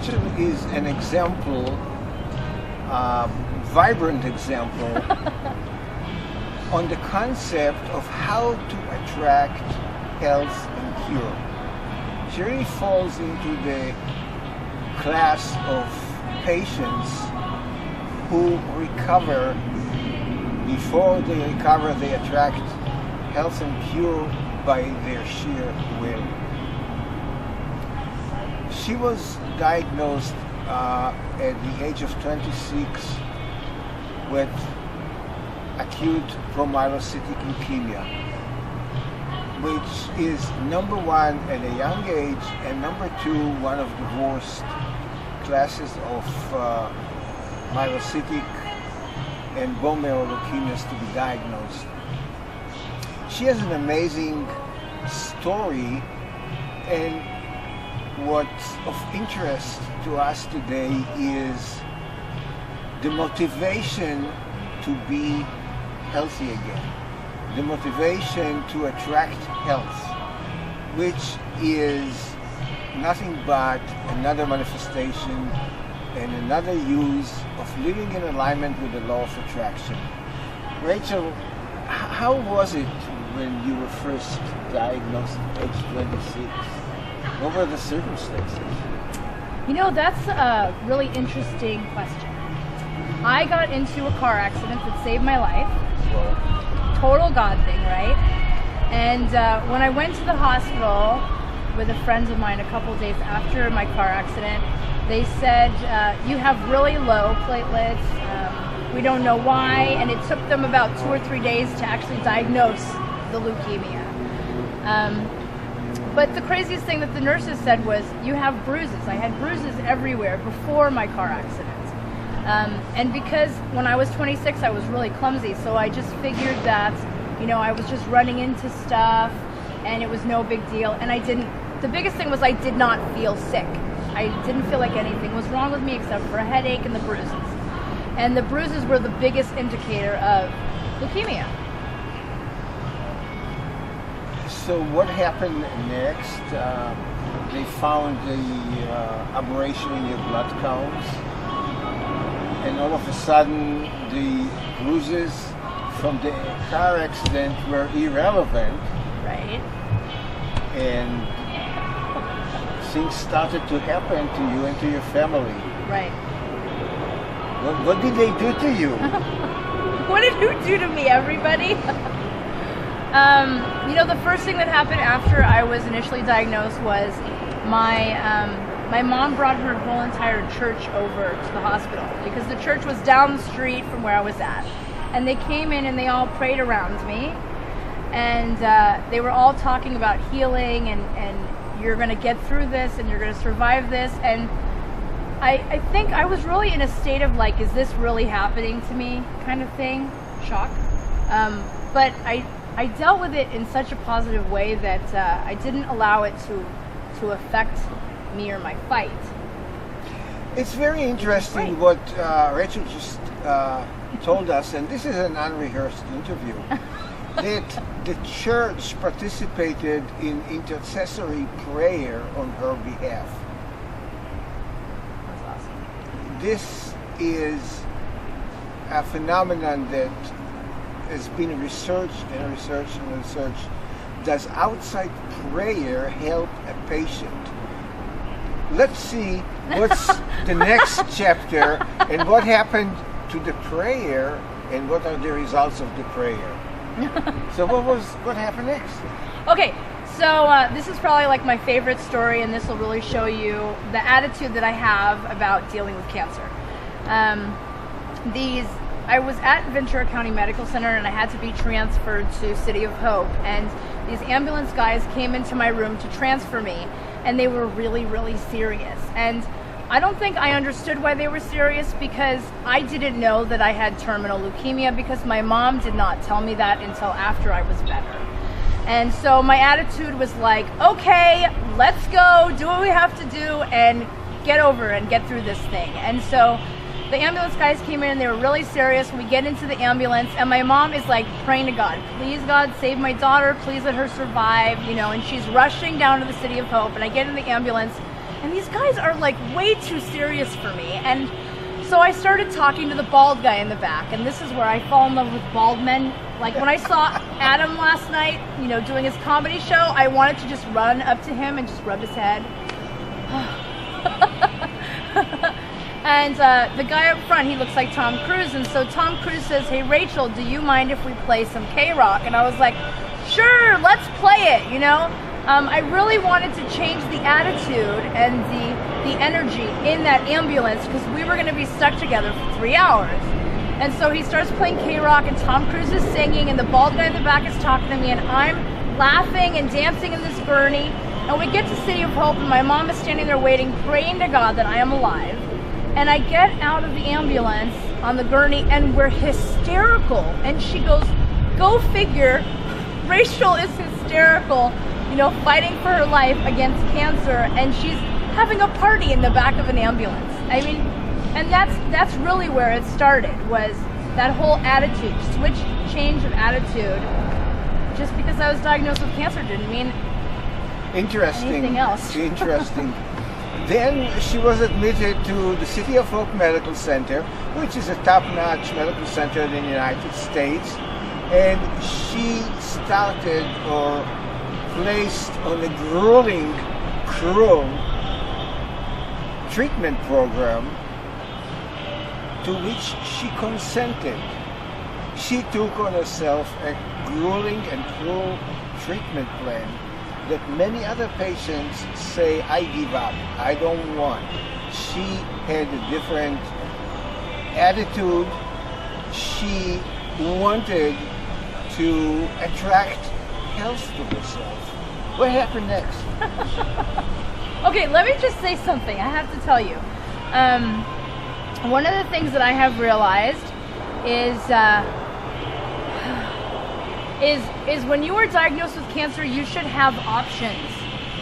Rachel is an example, vibrant example, on the concept of how to attract health and cure. She really falls into the class of patients who recover. Before they recover, they attract health and cure by their sheer will. She was diagnosed at the age of 26 with acute promyelocytic leukemia, which is number one at a young age, and number two, one of the worst classes of myelocytic and bone marrow leukemias to be diagnosed. She has an amazing story, and what's of interest to us today is the motivation to be healthy again, the motivation to attract health, which is nothing but another manifestation and another use of living in alignment with the law of attraction. Rachel, how was it when you were first diagnosed at age 26? What were the circumstances? You know, that's a really interesting question. I got into a car accident that saved my life. Well, Total God thing, right? And when I went to the hospital with a friend of mine a couple days after my car accident, they said, you have really low platelets. We don't know why. And it took them about 2 or 3 days to actually diagnose the leukemia. But the craziest thing that the nurses said was, you have bruises. I had bruises everywhere before my car accident. And because when I was 26, I was really clumsy, so I just figured that, you know, I was just running into stuff and it was no big deal. And the biggest thing was I did not feel sick. I didn't feel like anything was wrong with me except for a headache and the bruises. And the bruises were the biggest indicator of leukemia. so what happened next? They found the aberration in your blood counts, and all of a sudden the bruises from the car accident were irrelevant. Right. And things started to happen to you and to your family. Right. What did they do to you? What did you do to me, everybody? You know, the first thing that happened after I was initially diagnosed was my mom brought her whole entire church over to the hospital because the church was down the street from where I was at. And they came in and they all prayed around me. And they were all talking about healing and you're going to get through this and you're going to survive this. And I think I was really in a state of like, is this really happening to me kind of thing, shock. But I dealt with it in such a positive way that I didn't allow it to affect me or my fight. It's very interesting what Rachel just told us, and this is an unrehearsed interview, that the church participated in intercessory prayer on her behalf. That's awesome. This is a phenomenon that has been researched and researched and researched. Does outside prayer help a patient? Let's see what's the next chapter and what happened to the prayer and what are the results of the prayer. So what happened next? Okay, so this is probably like my favorite story, and this will really show you the attitude that I have about dealing with cancer. I was at Ventura County Medical Center and I had to be transferred to City of Hope, and these ambulance guys came into my room to transfer me, and they were really, really serious. And I don't think I understood why they were serious because I didn't know that I had terminal leukemia because my mom did not tell me that until after I was better. And so my attitude was like, okay, let's go, do what we have to do and get over and get through this thing. And so the ambulance guys came in and they were really serious. We get into the ambulance and my mom is like praying to God, please God save my daughter, please let her survive, you know, and she's rushing down to the City of Hope. And I get in the ambulance And these guys are like way too serious for me. And so I started talking to the bald guy in the back, and this is where I fall in love with bald men. Like when I saw Adam last night, you know, doing his comedy show, I wanted to just run up to him and just rub his head. And the guy up front, he looks like Tom Cruise, and so Tom Cruise says, "Hey Rachel, do you mind if we play some K-Rock?" And I was like, "Sure, let's play it," you know? I really wanted to change the attitude and the energy in that ambulance because we were going to be stuck together for 3 hours. And so he starts playing K-Rock and Tom Cruise is singing and the bald guy in the back is talking to me and I'm laughing and dancing in this gurney. And we get to City of Hope and my mom is standing there waiting, praying to God that I am alive. And I get out of the ambulance on the gurney and we're hysterical. And she goes, "Go figure, Rachel is hysterical, you know, fighting for her life against cancer, and she's having a party in the back of an ambulance." I mean, and that's really where it started, was that whole attitude, change of attitude. Just because I was diagnosed with cancer didn't mean anything else. Interesting. Then she was admitted to the City of Hope Medical Center, which is a top-notch medical center in the United States, and she started or placed on a grueling, cruel treatment program to which she consented. She took on herself a grueling and cruel treatment plan that many other patients say, "I give up, I don't want." She had a different attitude. She wanted to attract health to herself. What happened next? Okay, let me just say something. I have to tell you. One of the things that I have realized is when you are diagnosed with cancer, you should have options.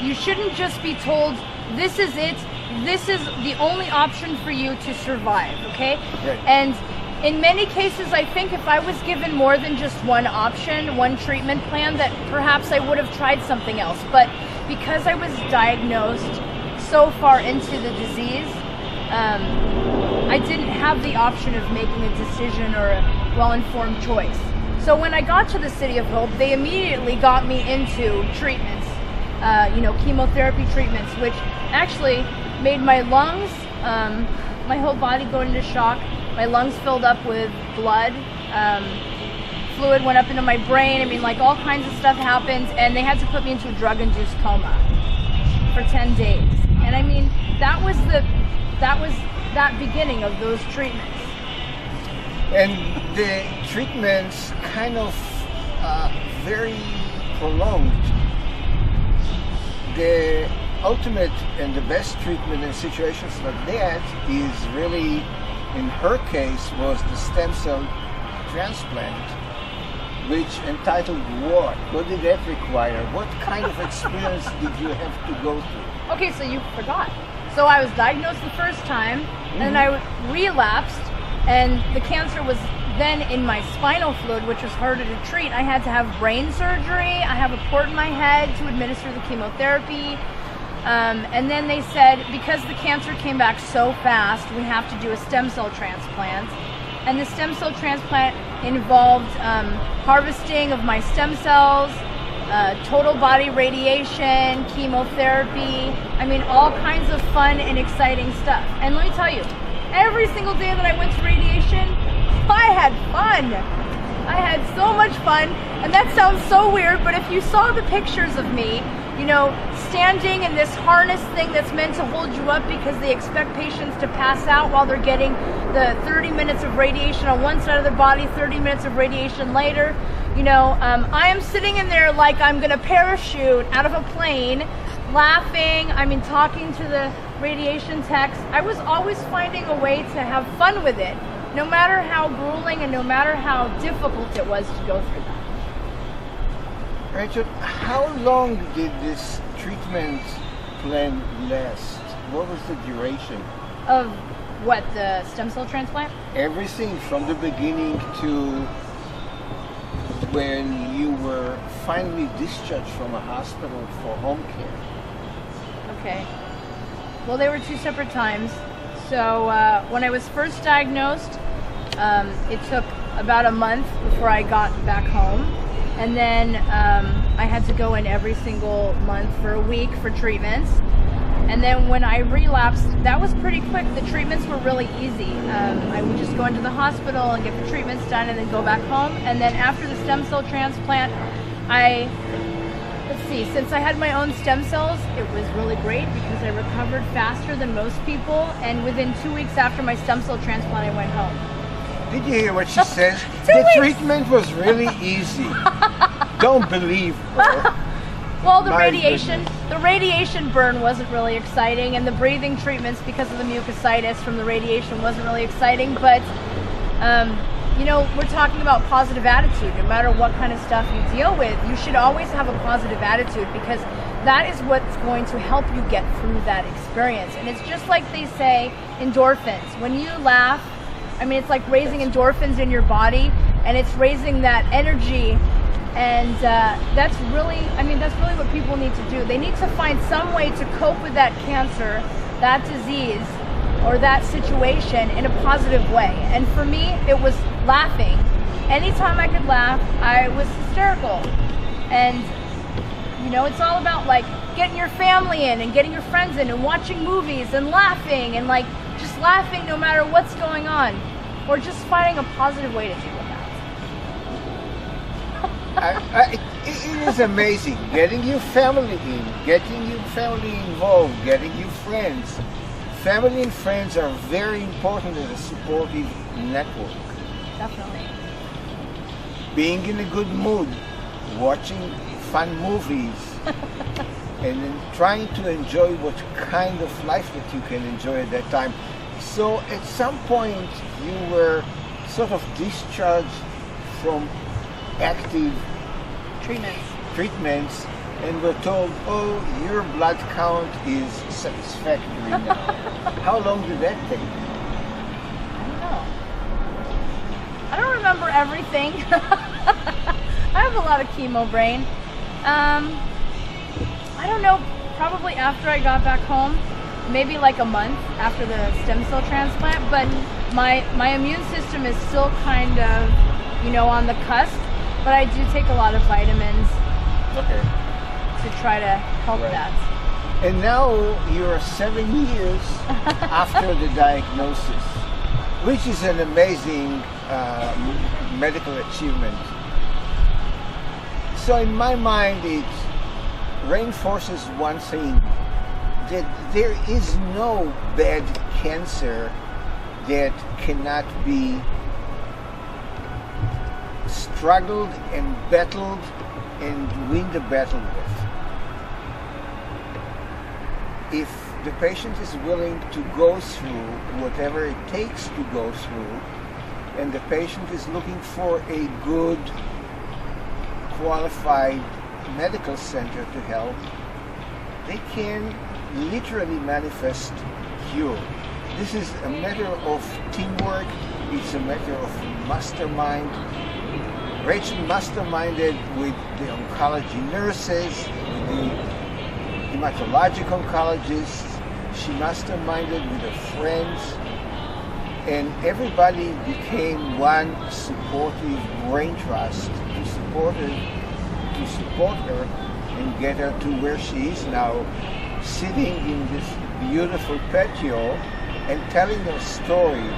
You shouldn't just be told, "This is it. This is the only option for you to survive." Okay? Right. And in many cases, I think if I was given more than just one option, one treatment plan, that perhaps I would have tried something else. But because I was diagnosed so far into the disease, I didn't have the option of making a decision or a well-informed choice. So when I got to the City of Hope, they immediately got me into treatments, chemotherapy treatments, which actually made my lungs, my whole body go into shock. My lungs filled up with blood. Fluid went up into my brain. I mean, like all kinds of stuff happened, and they had to put me into a drug-induced coma for 10 days. And I mean, that was that beginning of those treatments. And the treatments kind of very prolonged. The ultimate and the best treatment in situations like that is really, in her case, was the stem cell transplant, which entitled what? What did that require? What kind of experience did you have to go through? Okay, so you forgot. So I was diagnosed the first time, and I relapsed, and the cancer was then in my spinal fluid, which was harder to treat. I had to have brain surgery. I have a port in my head to administer the chemotherapy. And then they said, because the cancer came back so fast, we have to do a stem cell transplant. And the stem cell transplant involved harvesting of my stem cells, total body radiation, chemotherapy. I mean, all kinds of fun and exciting stuff. And let me tell you, every single day that I went to radiation, I had fun. I had so much fun. And that sounds so weird, but if you saw the pictures of me, standing in this harness thing that's meant to hold you up because they expect patients to pass out while they're getting the 30 minutes of radiation on one side of their body, 30 minutes of radiation later. I am sitting in there like I'm going to parachute out of a plane, laughing, talking to the radiation techs. I was always finding a way to have fun with it, no matter how grueling and no matter how difficult it was to go through that. Rachel, how long did this treatment plan last? What was the duration? Of what, the stem cell transplant? Everything from the beginning to when you were finally discharged from a hospital for home care. Okay. Well, they were two separate times. So when I was first diagnosed, it took about a month before I got back home. And then I had to go in every single month for a week for treatments. And then when I relapsed, that was pretty quick. The treatments were really easy. I would just go into the hospital and get the treatments done and then go back home. And then after the stem cell transplant, let's see, since I had my own stem cells, it was really great because I recovered faster than most people. And within 2 weeks after my stem cell transplant, I went home. Did you hear what she says? The treatment was really easy. Don't believe her. Well, the radiation burn wasn't really exciting, and the breathing treatments because of the mucositis from the radiation wasn't really exciting. But we're talking about positive attitude. No matter what kind of stuff you deal with, you should always have a positive attitude because that is what's going to help you get through that experience. And it's just like they say, endorphins. When you laugh, it's like raising endorphins in your body, and it's raising that energy, and that's really what people need to do. They need to find some way to cope with that cancer, that disease, or that situation in a positive way. And for me, it was laughing. Anytime I could laugh, I was hysterical. And it's all about like getting your family in and getting your friends in and watching movies and laughing and like just laughing no matter what's going on, or just finding a positive way to deal with that. It is amazing getting your family in, getting your family involved, getting your friends. Family and friends are very important as a supportive network. Definitely. Being in a good mood, watching fun movies, and then trying to enjoy what kind of life that you can enjoy at that time. So at some point you were sort of discharged from active treatments and were told, oh, your blood count is satisfactory now. How long did that take? I don't know. I don't remember everything. I have a lot of chemo brain. I don't know, probably after I got back home, maybe like a month after the stem cell transplant, but my immune system is still kind of, on the cusp, but I do take a lot of vitamins to try to help that. And now you're 7 years after the diagnosis, which is an amazing medical achievement. So in my mind, it reinforces one thing, that there is no bad cancer that cannot be struggled and battled and win the battle with. If the patient is willing to go through whatever it takes to go through, and the patient is looking for a good, qualified medical center to help, they can literally manifest cure. This is a matter of teamwork. It's a matter of mastermind. Rachel masterminded with the oncology nurses, with the hematologic oncologists. She masterminded with her friends, and everybody became one supportive brain trust to support her and get her to where she is now, sitting in this beautiful patio and telling her story.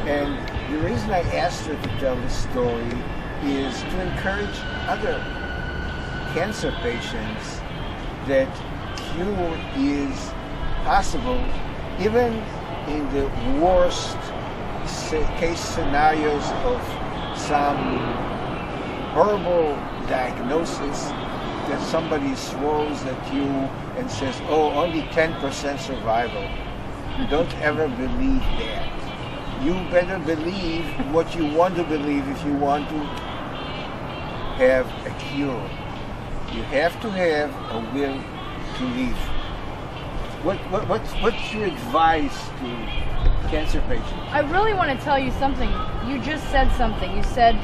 And the reason I asked her to tell this story is to encourage other cancer patients that cure is possible, even in the worst case scenarios of some horrible diagnosis that somebody throws at you and says, oh, only 10% survival. Don't ever believe that. You better believe what you want to believe if you want to have a cure. You have to have a will to live. What's your advice to cancer patients? I really want to tell you something. You just said something. You said